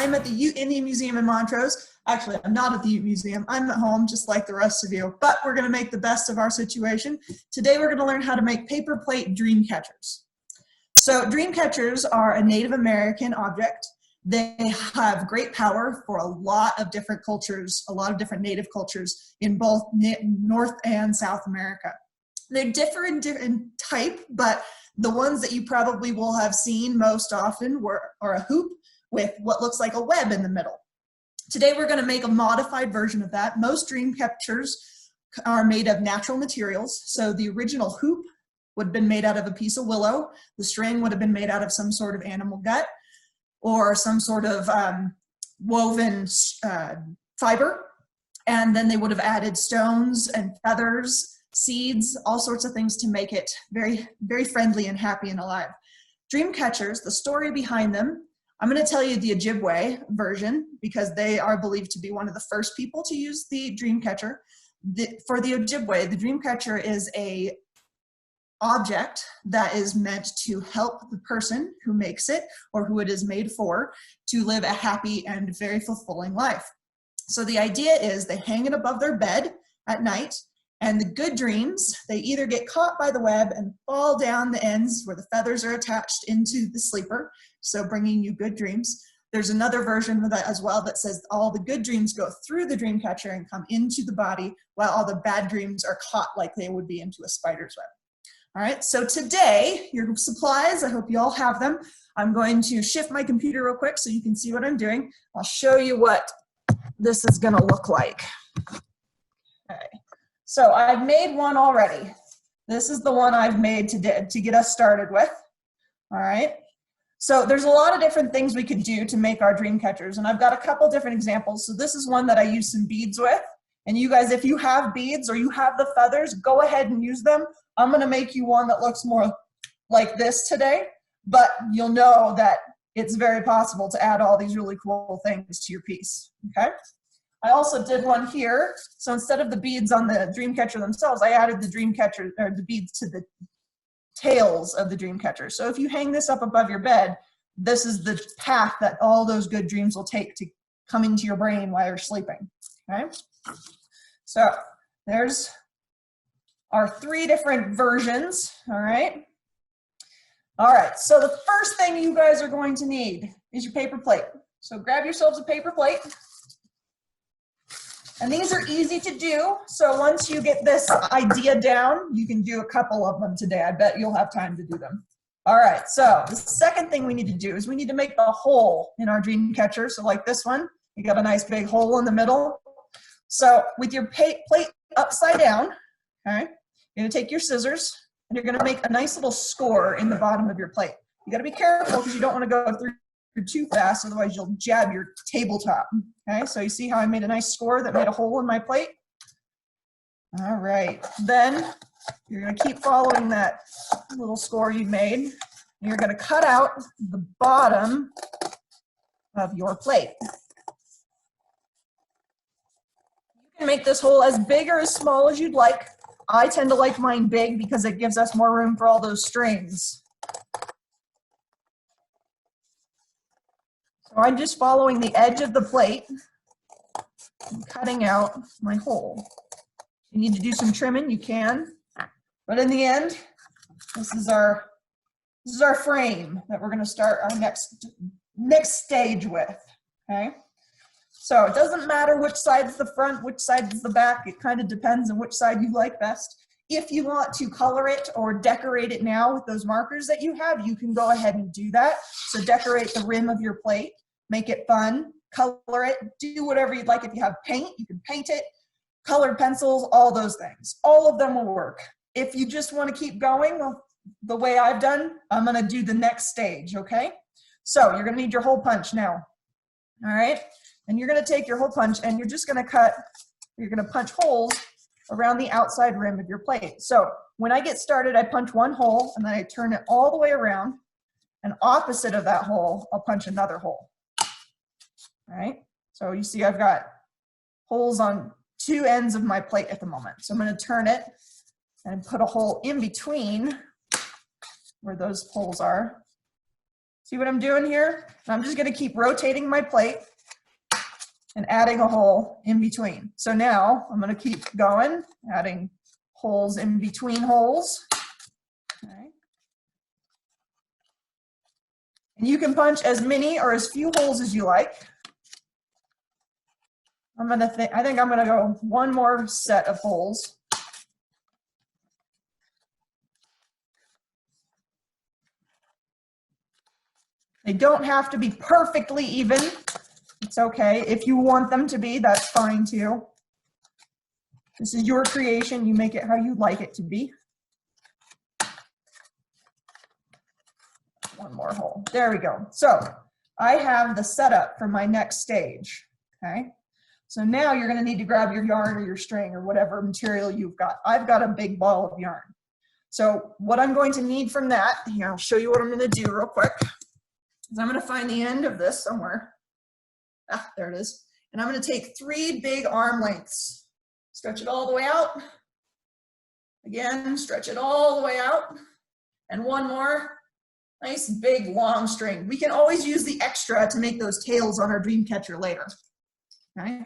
I'm at the Ute Indian Museum in Montrose. Actually, I'm not at the Ute Museum. I'm at home just like the rest of you, but we're gonna make the best of our situation. Today, we're gonna learn how to make paper plate dream catchers. So dream catchers are a Native American object. They have great power for a lot of different cultures, a lot of different native cultures in both North and South America. They differ in type, but the ones that you probably will have seen most often are a hoop with what looks like a web in the middle. Today we're going to make a modified version of that. Most dream catchers are made of natural materials. So the original hoop would have been made out of a piece of willow. The string would have been made out of some sort of animal gut or some sort of woven fiber. And then they would have added stones and feathers, seeds, all sorts of things to make it very, very friendly and happy and alive. Dream catchers, the story behind them, I'm going to tell you the Ojibwe version because they are believed to be one of the first people to use the dream catcher. For the Ojibwe, the dream catcher is a object that is meant to help the person who makes it or who it is made for to live a happy and very fulfilling life. So the idea is they hang it above their bed at night, and the good dreams, they either get caught by the web and fall down the ends where the feathers are attached into the sleeper, so bringing you good dreams. There's another version of that as well that says all the good dreams go through the dream catcher and come into the body, while all the bad dreams are caught like they would be into a spider's web. All right, so today, your supplies, I hope you all have them. I'm going to shift my computer real quick so you can see what I'm doing. I'll show you what this is gonna look like. Okay, so I've made one already. This is the one I've made to get us started with, all right? So there's a lot of different things we could do to make our dream catchers, and I've got a couple different examples. So this is one that I use some beads with, and you guys, if you have beads or you have the feathers, go ahead and use them. I'm gonna make you one that looks more like this today, but you'll know that it's very possible to add all these really cool things to your piece, okay? I also did one here. So instead of the beads on the dream catcher themselves, I added the dream catcher, or the beads to the tails of the dream catcher. So if you hang this up above your bed, this is the path that all those good dreams will take to come into your brain while you're sleeping, okay? So there's our 3 different versions, all right? All right, so the first thing you guys are going to need is your paper plate. So grab yourselves a paper plate. And these are easy to do, so once you get this idea down, you can do a couple of them today. I bet you'll have time to do them. All right, so the second thing we need to do is we need to make a hole in our dream catcher. So like this one, you got a nice big hole in the middle. So with your plate upside down, okay, you're gonna take your scissors and you're gonna make a nice little score in the bottom of your plate. You gotta be careful because you don't wanna go through too fast, otherwise you'll jab your tabletop. Okay, so you see how I made a nice score that made a hole in my plate? All right, then you're gonna keep following that little score you made. And you're gonna cut out the bottom of your plate. You can make this hole as big or as small as you'd like. I tend to like mine big because it gives us more room for all those strings. So I'm just following the edge of the plate and cutting out my hole. If you need to do some trimming, you can. But in the end, this is our frame that we're gonna start our next stage with, okay? So it doesn't matter which side's the front, which side's the back. It kind of depends on which side you like best. If you want to color it or decorate it now with those markers that you have, you can go ahead and do that. So decorate the rim of your plate, make it fun, color it, do whatever you'd like. If you have paint, you can paint it, colored pencils, all those things. All of them will work. If you just want to keep going the way I've done, I'm going to do the next stage, okay? So you're going to need your hole punch now, all right? And you're going to take your hole punch and you're just going to you're going to punch holes around the outside rim of your plate. So when I get started, I punch one hole and then I turn it all the way around, and opposite of that hole, I'll punch another hole. All right, so you see I've got holes on 2 ends of my plate at the moment. So I'm going to turn it and put a hole in between where those holes are. See what I'm doing here? I'm just gonna keep rotating my plate and adding a hole in between. So now I'm gonna keep going, adding holes in between holes. Okay. And you can punch as many or as few holes as you like. I think I'm gonna go one more set of holes. They don't have to be perfectly even. It's okay. If you want them to be, that's fine too. This is your creation. You make it how you'd like it to be. One more hole. There we go. So I have the setup for my next stage. Okay. So now you're going to need to grab your yarn or your string or whatever material you've got. I've got a big ball of yarn. So what I'm going to need from that, here, I'll show you what I'm going to do real quick. Is I'm going to find the end of this somewhere. Ah, there it is. And I'm going to take 3 big arm lengths. Stretch it all the way out. Again, stretch it all the way out. And one more nice big long string. We can always use the extra to make those tails on our dream catcher later. Okay.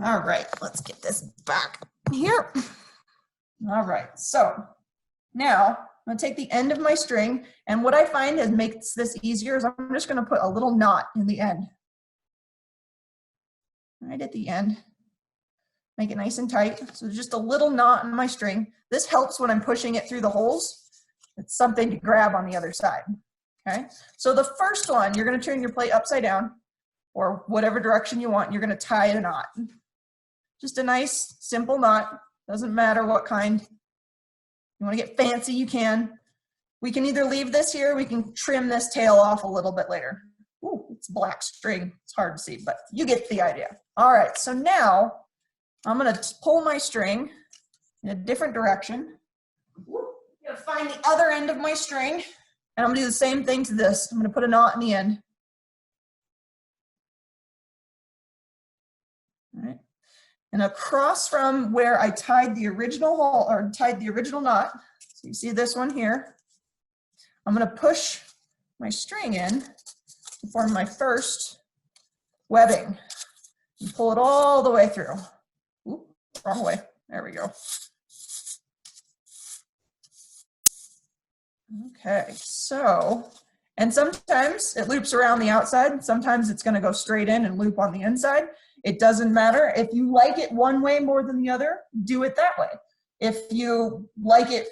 All right, let's get this back here. All right, so now I'm gonna take the end of my string, and what I find that makes this easier is I'm just gonna put a little knot in the end. Right at the end. Make it nice and tight. So just a little knot in my string. This helps when I'm pushing it through the holes. It's something to grab on the other side. Okay, so the first one, you're gonna turn your plate upside down or whatever direction you want. You're gonna tie a knot. Just a nice, simple knot. Doesn't matter what kind. You want to get fancy, you can. We can either leave this here, we can trim this tail off a little bit later. Ooh, it's black string. It's hard to see, but you get the idea. All right, so now I'm going to pull my string in a different direction. I'm going to find the other end of my string, and I'm going to do the same thing to this. I'm going to put a knot in the end. All right. And across from where I tied the original hole or tied the original knot, so you see this one here, I'm going to push my string in to form my first webbing and pull it all the way through. Ooh, wrong way. There we go. Okay, so, and sometimes it loops around the outside. Sometimes it's going to go straight in and loop on the inside. It doesn't matter. If you like it one way more than the other, do it that way. If you like it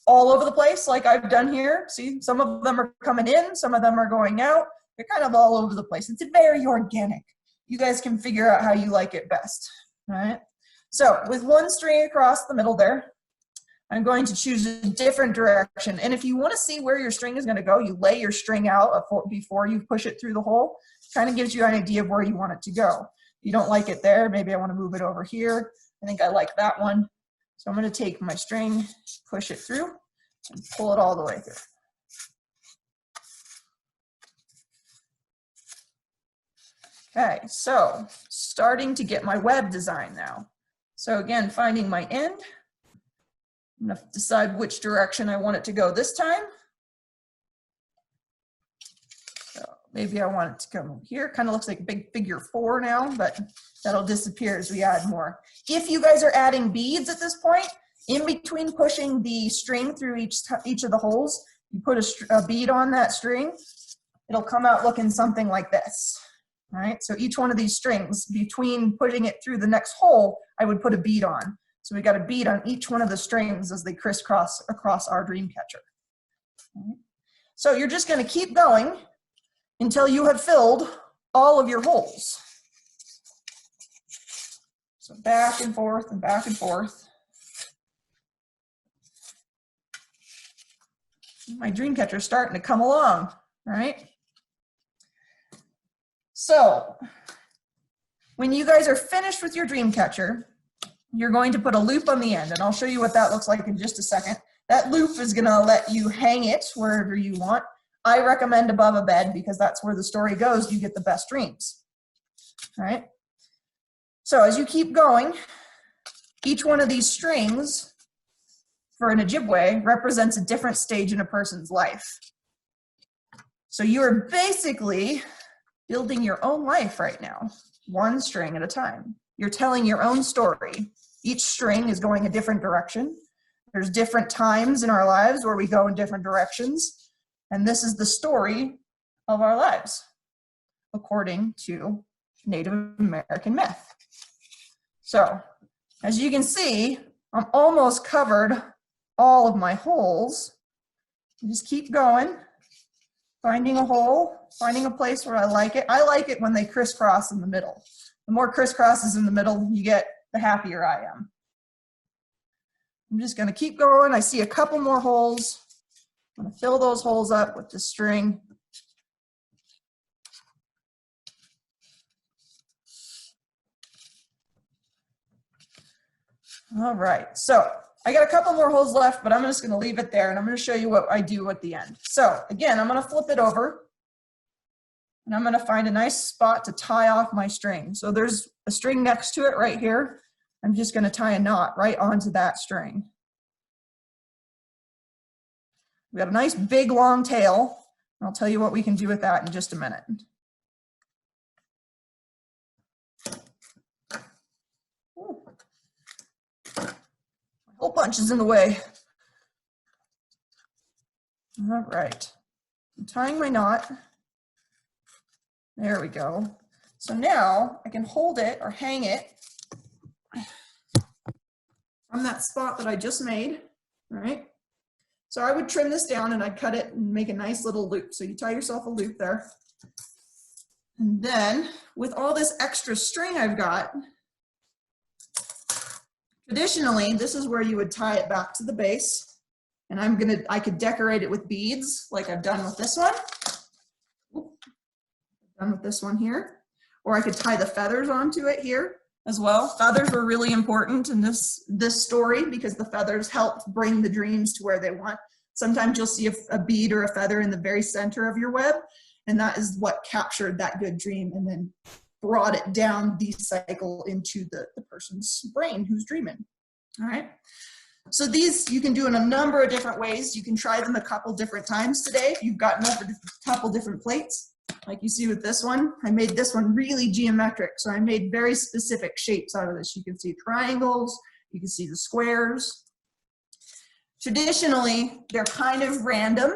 all over the place, like I've done here, see, some of them are coming in, some of them are going out. They're kind of all over the place. It's very organic. You guys can figure out how you like it best, all right? So with one string across the middle there, I'm going to choose a different direction. And if you want to see where your string is going to go, you lay your string out before you push it through the hole. Kind of gives you an idea of where you want it to go. You don't like it there, maybe I want to move it over here. I think I like that one. So I'm going to take my string, push it through, and pull it all the way through. Okay, so starting to get my web design now. So again, finding my end. I'm going to decide which direction I want it to go this time. Maybe I want it to come here. Kind of looks like a big figure 4 now, but that'll disappear as we add more. If you guys are adding beads at this point, in between pushing the string through each of the holes, you put a bead on that string, it'll come out looking something like this. All right, so each one of these strings, between putting it through the next hole, I would put a bead on. So we got a bead on each one of the strings as they crisscross across our dream catcher. All right. So you're just going to keep going until you have filled all of your holes. So back and forth and back and forth. My dream catcher is starting to come along, right? So when you guys are finished with your dream catcher, you're going to put a loop on the end, and I'll show you what that looks like in just a second. That loop is going to let you hang it wherever you want. I recommend above a bed because that's where the story goes. You get the best dreams. All right. So as you keep going, each one of these strings for an Ojibwe represents a different stage in a person's life. So you are basically building your own life right now, one string at a time. You're telling your own story. Each string is going a different direction. There's different times in our lives where we go in different directions. And this is the story of our lives, according to Native American myth. So, as you can see, I'm almost covered all of my holes. Just keep going, finding a hole, finding a place where I like it. I like it when they crisscross in the middle. The more crisscrosses in the middle you get, the happier I am. I'm just gonna keep going. I see a couple more holes. I'm gonna fill those holes up with the string. All right, so I got a couple more holes left, but I'm just gonna leave it there and I'm gonna show you what I do at the end. So again, I'm gonna flip it over and I'm gonna find a nice spot to tie off my string. So there's a string next to it right here. I'm just gonna tie a knot right onto that string. We got a nice big long tail. I'll tell you what we can do with that in just a minute. Hole punch is in the way. All right, I'm tying my knot. There we go. So now I can hold it or hang it from that spot that I just made, all right? So I would trim this down and I'd cut it and make a nice little loop. So you tie yourself a loop there. And then with all this extra string I've got, traditionally, this is where you would tie it back to the base. And I could decorate it with beads like I've done with this one. Done with this one here. Or I could tie the feathers onto it here as well. Feathers were really important in this story because the feathers helped bring the dreams to where they want. Sometimes you'll see a bead or a feather in the very center of your web, and that is what captured that good dream and then brought it down the cycle into the person's brain who's dreaming. All right. So these you can do in a number of different ways. You can try them a couple different times today if you've got a couple different plates. Like you see with this one, I made this one really geometric. So I made very specific shapes out of this. You can see triangles, you can see the squares. Traditionally, they're kind of random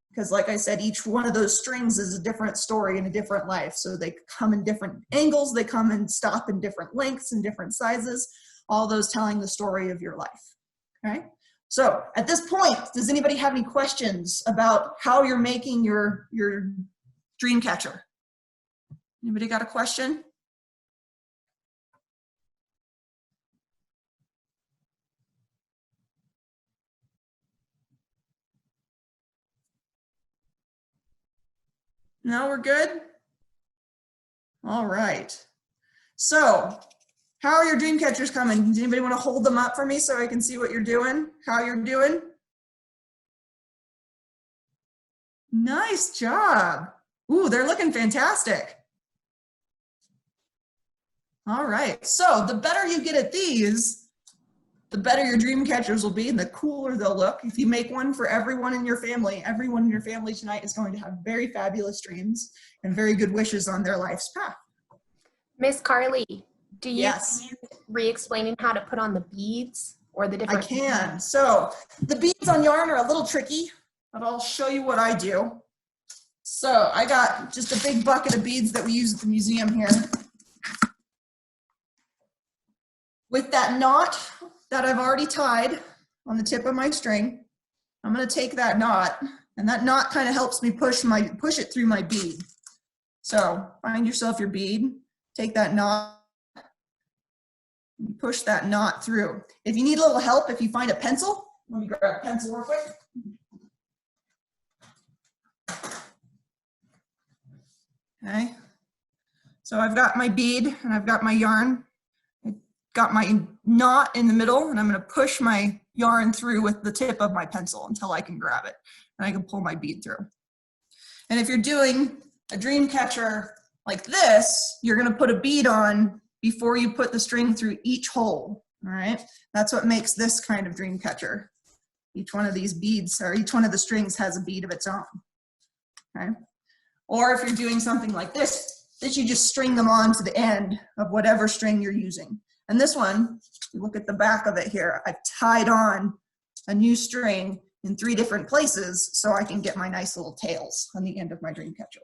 because like I said, each one of those strings is a different story and a different life. So they come in different angles, they come and stop in different lengths and different sizes, all those telling the story of your life, okay? So at this point, does anybody have any questions about how you're making your dream catcher? Anybody got a question? No, we're good? All right. So how are your dream catchers coming? Does anybody want to hold them up for me so I can see what you're doing, how you're doing? Nice job. Ooh, they're looking fantastic. All right, so the better you get at these, the better your dream catchers will be and the cooler they'll look. If you make one for everyone in your family tonight is going to have very fabulous dreams and very good wishes on their life's path. Miss Carly, do you Yes. mind re-explaining how to put on the beads or the different? I can. So the beads on yarn are a little tricky, but I'll show you what I do. So I got just a big bucket of beads that we use at the museum here. With that knot that I've already tied on the tip of my string, I'm going to take that knot, and that knot kind of helps me push it through my bead. So find yourself your bead, take that knot, and push that knot through. If you need a little help, if you find a pencil, let me grab a pencil real quick. Okay, so I've got my bead and I've got my yarn. I got my knot in the middle and I'm going to push my yarn through with the tip of my pencil until I can grab it and I can pull my bead through. And if you're doing a dream catcher like this, you're going to put a bead on before you put the string through each hole. All right, that's what makes this kind of dream catcher. Each one of these beads or each one of the strings has a bead of its own. okay? Or if you're doing something like this, you just string them on to the end of whatever string you're using. And this one, you look at the back of it here, I've tied on a new string in 3 different places so I can get my nice little tails on the end of my dream catcher.